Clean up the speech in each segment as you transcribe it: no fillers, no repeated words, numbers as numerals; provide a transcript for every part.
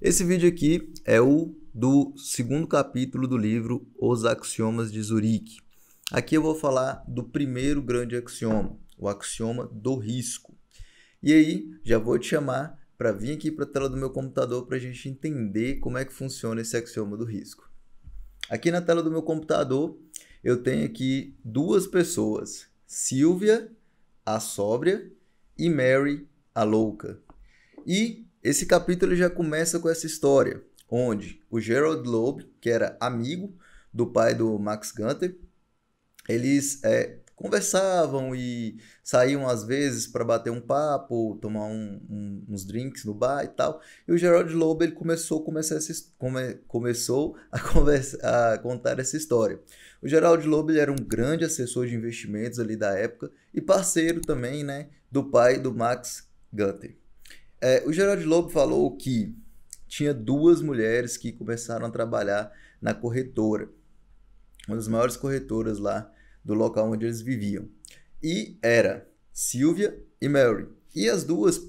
Esse vídeo aqui é o do segundo capítulo do livro Os Axiomas de Zurique. Aqui eu vou falar do primeiro grande axioma, o axioma do risco. E aí, já vou te chamar para vir aqui para a tela do meu computador para a gente entender como é que funciona esse axioma do risco. Aqui na tela do meu computador, eu tenho aqui duas pessoas, Silvia, a sóbria, e Mary, a louca. E esse capítulo já começa com essa história, onde o Gerald Loeb, que era amigo do pai do Max Gunther, eles conversavam e saíam às vezes para bater um papo, tomar uns drinks no bar e tal. E o Gerald Loeb ele começou a contar essa história. O Gerald Loeb ele era um grande assessor de investimentos ali da época e parceiro também, né, do pai do Max Gunther. O Gerald Loeb falou que tinha duas mulheres que começaram a trabalhar na corretora, uma das maiores corretoras lá do local onde eles viviam. E era Sylvia e Mary. E as duas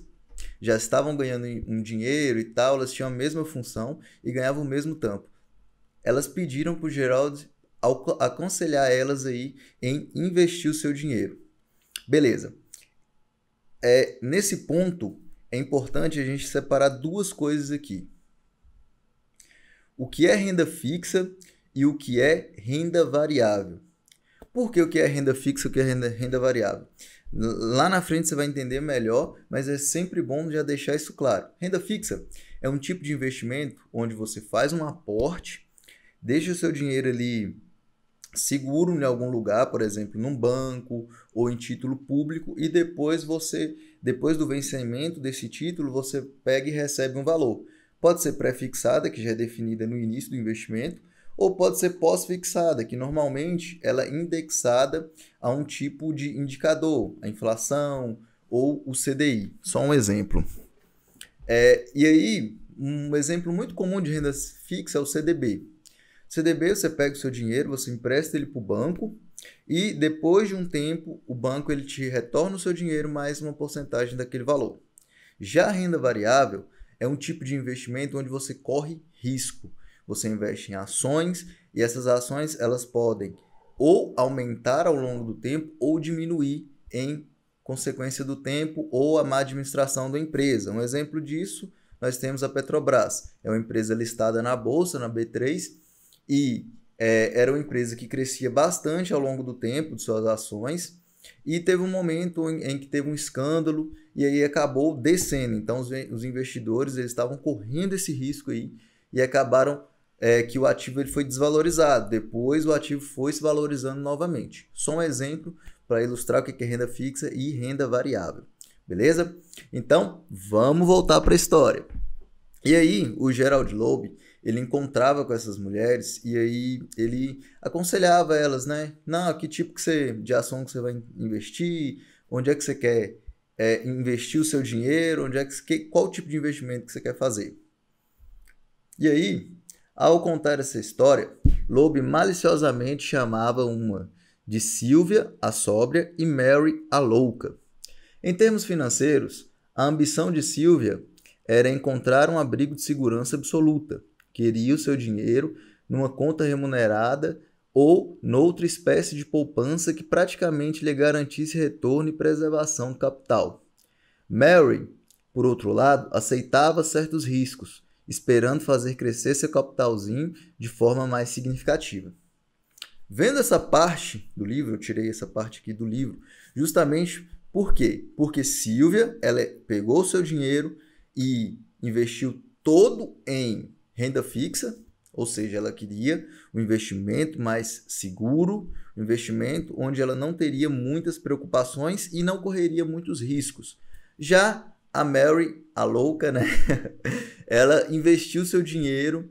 já estavam ganhando um dinheiro e tal, elas tinham a mesma função e ganhavam o mesmo tanto. Elas pediram para o Gerald aconselhar elas aí em investir o seu dinheiro. Beleza. Nesse ponto, é importante a gente separar duas coisas aqui. O que é renda fixa e o que é renda variável. Por que o que é renda fixa e o que é renda variável? Lá na frente você vai entender melhor, mas é sempre bom já deixar isso claro. Renda fixa é um tipo de investimento onde você faz um aporte, deixa o seu dinheiro ali seguro em algum lugar, por exemplo, num banco ou em título público, e depois do vencimento desse título, você pega e recebe um valor. Pode ser pré-fixada, que já é definida no início do investimento, ou pode ser pós-fixada, que normalmente ela é indexada a um tipo de indicador, a inflação ou o CDI. Só um exemplo. E aí, um exemplo muito comum de renda fixa é o CDB. CDB, você pega o seu dinheiro, você empresta ele para o banco e depois de um tempo o banco ele te retorna o seu dinheiro mais uma porcentagem daquele valor. Já a renda variável é um tipo de investimento onde você corre risco. Você investe em ações e essas ações elas podem ou aumentar ao longo do tempo ou diminuir em consequência do tempo ou a má administração da empresa. Um exemplo disso, nós temos a Petrobras. É uma empresa listada na bolsa, na B3, e era uma empresa que crescia bastante ao longo do tempo de suas ações e teve um momento em que teve um escândalo e aí acabou descendo. Então os investidores eles estavam correndo esse risco aí e acabaram que o ativo ele foi desvalorizado. Depois o ativo foi se valorizando novamente. Só um exemplo para ilustrar o que é renda fixa e renda variável. Beleza? Então vamos voltar para a história. E aí o Gerald Loeb ele encontrava com essas mulheres e aí ele aconselhava elas, né? Não, que tipo de ação que você vai investir? Onde é que você quer investir o seu dinheiro? Qual tipo de investimento que você quer fazer? E aí, ao contar essa história, Loeb maliciosamente chamava uma de Sylvia, a sóbria, e Mary, a louca. Em termos financeiros, a ambição de Sylvia era encontrar um abrigo de segurança absoluta. Queria o seu dinheiro numa conta remunerada ou noutra espécie de poupança que praticamente lhe garantisse retorno e preservação do capital. Mary, por outro lado, aceitava certos riscos, esperando fazer crescer seu capitalzinho de forma mais significativa. Vendo essa parte do livro, eu tirei essa parte aqui do livro, justamente por quê? Porque Sylvia, ela pegou o seu dinheiro e investiu todo em renda fixa, ou seja, ela queria um investimento mais seguro, um investimento onde ela não teria muitas preocupações e não correria muitos riscos. Já a Mary, a louca, né? Ela investiu seu dinheiro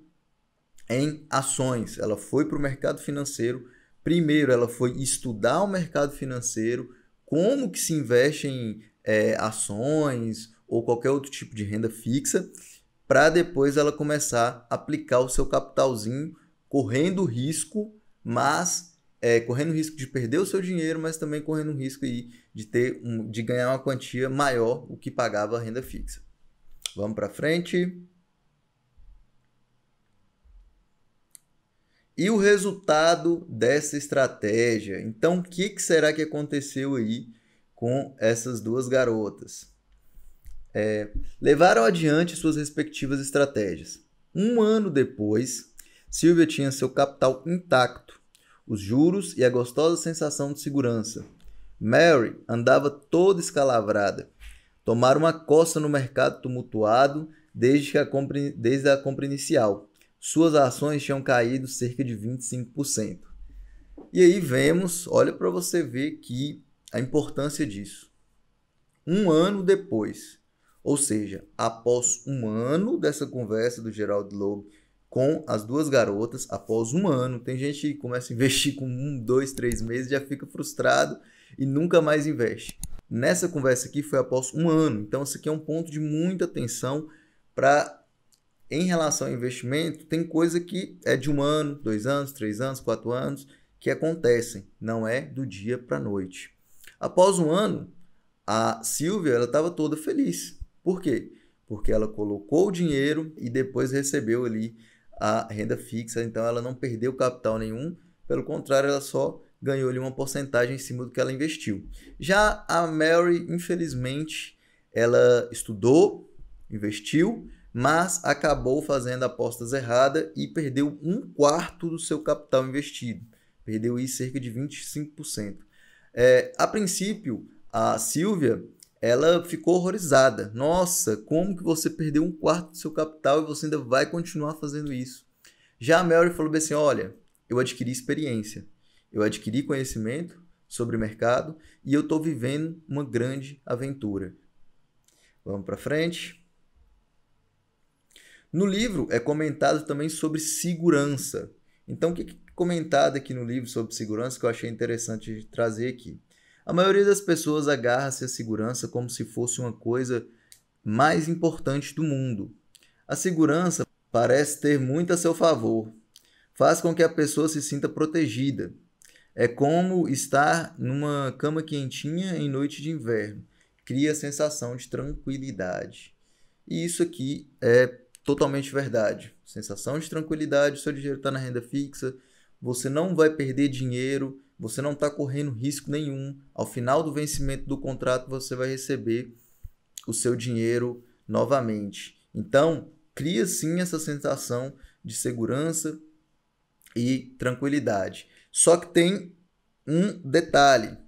em ações. Ela foi para o mercado financeiro. Primeiro, ela foi estudar o mercado financeiro, como que se investe em ações ou qualquer outro tipo de renda fixa, para depois ela começar a aplicar o seu capitalzinho, correndo risco, mas correndo risco de perder o seu dinheiro, mas também correndo risco aí de ganhar uma quantia maior do que pagava a renda fixa. Vamos para frente. E o resultado dessa estratégia? Então, o que será que aconteceu aí com essas duas garotas? Levaram adiante suas respectivas estratégias. Um ano depois, Sylvia tinha seu capital intacto, os juros e a gostosa sensação de segurança. Mary andava toda escalavrada. Tomara uma coça no mercado tumultuado desde a compra inicial. Suas ações tinham caído cerca de 25%. E aí vemos, olha para você ver que a importância disso. Um ano depois, ou seja, após um ano dessa conversa do Gerald Loeb com as duas garotas, após um ano, tem gente que começa a investir com 1, 2, 3 meses e já fica frustrado e nunca mais investe. Nessa conversa aqui foi após um ano, então isso aqui é um ponto de muita atenção para, em relação ao investimento, tem coisa que é de 1 ano, 2 anos, 3 anos, 4 anos, que acontecem, não é do dia para a noite. Após um ano, a Sylvia estava toda feliz. Por quê? Porque ela colocou o dinheiro e depois recebeu ali a renda fixa, então ela não perdeu capital nenhum, pelo contrário, ela só ganhou ali uma porcentagem em cima do que ela investiu. Já a Mary, infelizmente, ela estudou, investiu, mas acabou fazendo apostas erradas e perdeu 1/4 do seu capital investido. Perdeu aí cerca de 25%. A princípio, a Sylvia, ela ficou horrorizada. Nossa, como que você perdeu 1/4 do seu capital e você ainda vai continuar fazendo isso? Já a Mary falou assim, olha, eu adquiri experiência, eu adquiri conhecimento sobre o mercado e eu estou vivendo uma grande aventura. Vamos para frente. No livro é comentado também sobre segurança. Então, o que é comentado aqui no livro sobre segurança que eu achei interessante trazer aqui? A maioria das pessoas agarra-se à segurança como se fosse uma coisa mais importante do mundo. A segurança parece ter muito a seu favor. Faz com que a pessoa se sinta protegida. É como estar numa cama quentinha em noite de inverno. Cria a sensação de tranquilidade. E isso aqui é totalmente verdade. Sensação de tranquilidade, seu dinheiro está na renda fixa, você não vai perder dinheiro, você não está correndo risco nenhum. Ao final do vencimento do contrato, você vai receber o seu dinheiro novamente. Então, cria sim essa sensação de segurança e tranquilidade. Só que tem um detalhe.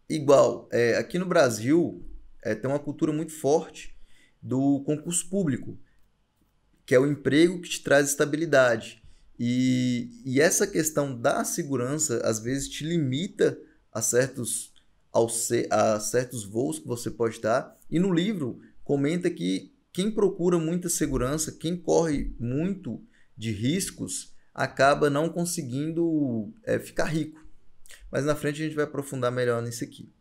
Igual, aqui no Brasil, tem uma cultura muito forte do concurso público, que é o emprego que te traz estabilidade. E essa questão da segurança, às vezes, te limita a certos voos que você pode dar. E no livro, comenta que quem procura muita segurança, quem corre muito de riscos, acaba não conseguindo ficar rico. Mas na frente a gente vai aprofundar melhor nisso aqui.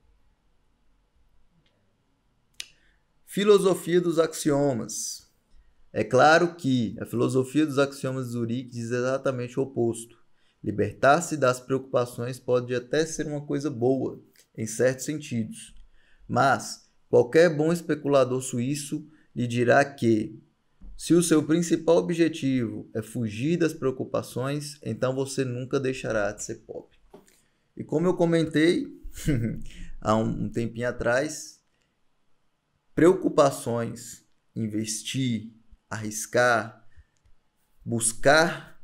Filosofia dos axiomas. É claro que a filosofia dos axiomas de Zurique diz exatamente o oposto. Libertar-se das preocupações pode até ser uma coisa boa, em certos sentidos. Mas qualquer bom especulador suíço lhe dirá que, se o seu principal objetivo é fugir das preocupações, então você nunca deixará de ser pobre. E como eu comentei há um tempinho atrás, preocupações, investir, arriscar, buscar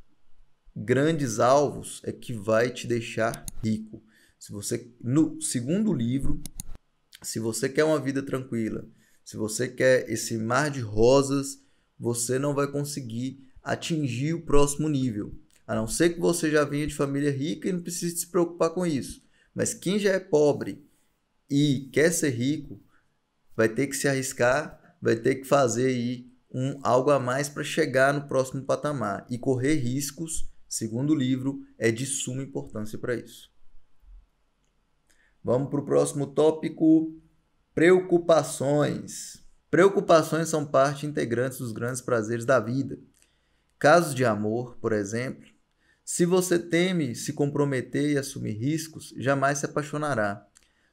grandes alvos é que vai te deixar rico. Se você, no segundo livro, se você quer uma vida tranquila, se você quer esse mar de rosas, você não vai conseguir atingir o próximo nível. A não ser que você já venha de família rica e não precise se preocupar com isso. Mas quem já é pobre e quer ser rico, vai ter que se arriscar, vai ter que fazer aí algo a mais para chegar no próximo patamar. E correr riscos, segundo o livro, é de suma importância para isso. Vamos para o próximo tópico, preocupações. Preocupações são parte integrante dos grandes prazeres da vida. Casos de amor, por exemplo. Se você teme se comprometer e assumir riscos, jamais se apaixonará.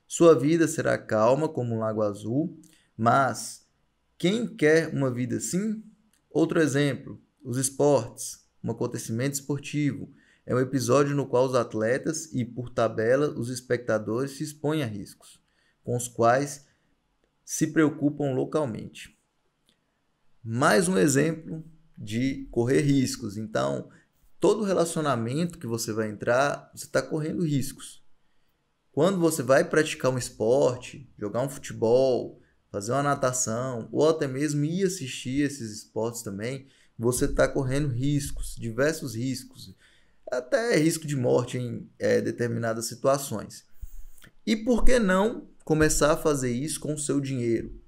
Sua vida será calma como um lago azul, mas quem quer uma vida assim? Outro exemplo, os esportes. um acontecimento esportivo. É um episódio no qual os atletas e, por tabela, os espectadores se expõem a riscos, com os quais se preocupam localmente. Mais um exemplo de correr riscos. Então, todo relacionamento que você vai entrar, você está correndo riscos. Quando você vai praticar um esporte, jogar um futebol, fazer uma natação, ou até mesmo ir assistir esses esportes também, você está correndo riscos, diversos riscos, até risco de morte em determinadas situações. E por que não começar a fazer isso com o seu dinheiro?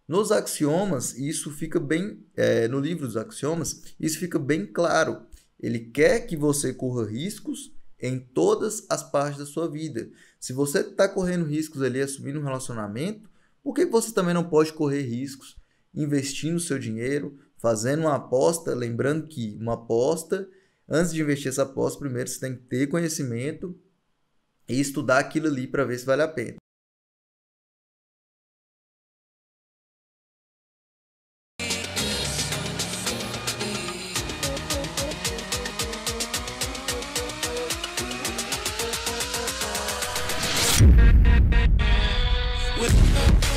Nos axiomas, isso fica bem, no livro dos axiomas, isso fica bem claro. Ele quer que você corra riscos em todas as partes da sua vida. Se você está correndo riscos ali, assumindo um relacionamento, por que você também não pode correr riscos investindo seu dinheiro, fazendo uma aposta? Lembrando que uma aposta, antes de investir essa aposta, primeiro você tem que ter conhecimento e estudar aquilo ali para ver se vale a pena. With